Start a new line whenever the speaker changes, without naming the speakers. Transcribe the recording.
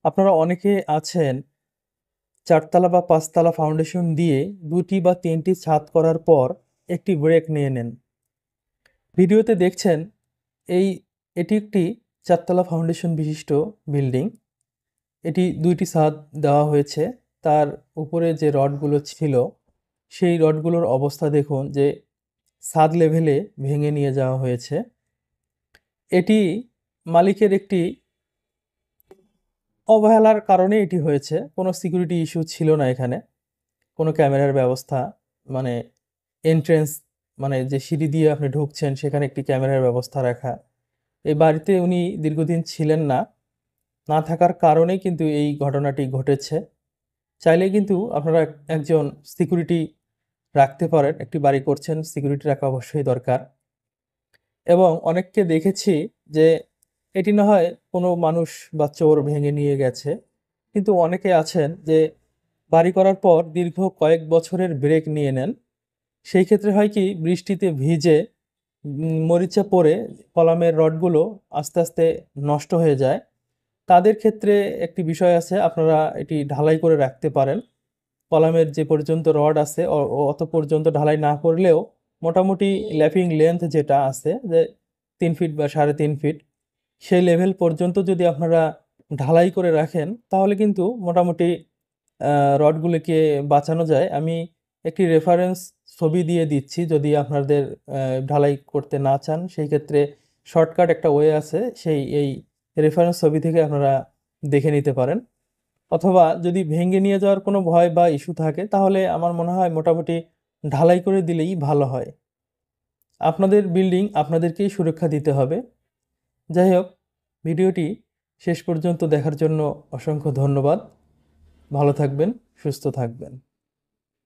আপনারা অনেকে আছেন চারতলা বা পাঁচতলা ফাউন্ডেশন দিয়ে 2টি বা 3টি ছাদ করার পর একটি ব্রেক নিয়ে নেন। ভিডিওতে দেখছেন এই এটি একটি চারতলা ফাউন্ডেশন বিশিষ্ট বিল্ডিং। এটি 2টি ছাদ দেওয়া হয়েছে। তার উপরে যে রডগুলো ছিল সেই রডগুলোর অবস্থা দেখুন যে ছাদ লেভেলে ভেঙে নিয়ে যাওয়া হয়েছে। এটি মালিকের একটি অবহেলার কারণে এটি হয়েছে। কোনো সিকিউরিটি ইস্যু ছিল না এখানে। কোনো ক্যামেরার ব্যবস্থা মানে এন্ট্রেন্স মানে যে সিঁড়ি দিয়ে আপনি ঢুকছেন সেখানে একটি ক্যামেরার ব্যবস্থা রাখা। এই বাড়িতে উনি দীর্ঘদিন ছিলেন না। না থাকার কারণেই কিন্তু এই ঘটনাটি ঘটেছে। চাইলে কিন্তু আপনারা একজন সিকিউরিটি রাখতে পারেন। একটি বাড়ি করছেন, সিকিউরিটি রাখা অবশ্যই দরকার। এবং অনেককে দেখেছি যে এটি না হয় কোনো মানুষ বা চোর ভেঙে নিয়ে গেছে। কিন্তু অনেকে আছেন যে বাড়ি করার পর দীর্ঘ কয়েক বছরের ব্রেক নিয়ে নেন। সেই ক্ষেত্রে হয় কি বৃষ্টিতে ভিজে মরিচা পড়ে কলামের রডগুলো আস্তে আস্তে নষ্ট হয়ে যায়। তাদের ক্ষেত্রে একটি বিষয় আছে, আপনারা এটি ঢালাই করে রাখতে পারেন। কলামের যে পর্যন্ত রড আছে অত পর্যন্ত ঢালাই না করলেও মোটামুটি ল্যাপিং লেন্থ যেটা আছে যে 3 ফিট বা 3.5 ফিট সেই লেভেল পর্যন্ত যদি আপনারা ঢালাই করে রাখেন তাহলে কিন্তু মোটামুটি রডগুলোকে বাঁচানো যায়। আমি একটি রেফারেন্স ছবি দিয়ে দিচ্ছি, যদি আপনাদের ঢালাই করতে না চান সেই ক্ষেত্রে শর্টকাট একটা ওয়ে আছে, এই রেফারেন্স ছবি থেকে আপনারা দেখে নিতে পারেন। অথবা যদি ভেঙে নিয়ে যাওয়ার কোনো ভয় বা ইস্যু থাকে তাহলে আমার মনে হয় মোটামুটি ঢালাই করে দিলেই ভালো হয়। আপনাদের বিল্ডিং আপনাদেরকেই সুরক্ষা দিতে হবে। যাই হোক, ভিডিওটি শেষ পর্যন্ত দেখার জন্য অসংখ্য ধন্যবাদ। ভালো থাকবেন, সুস্থ থাকবেন।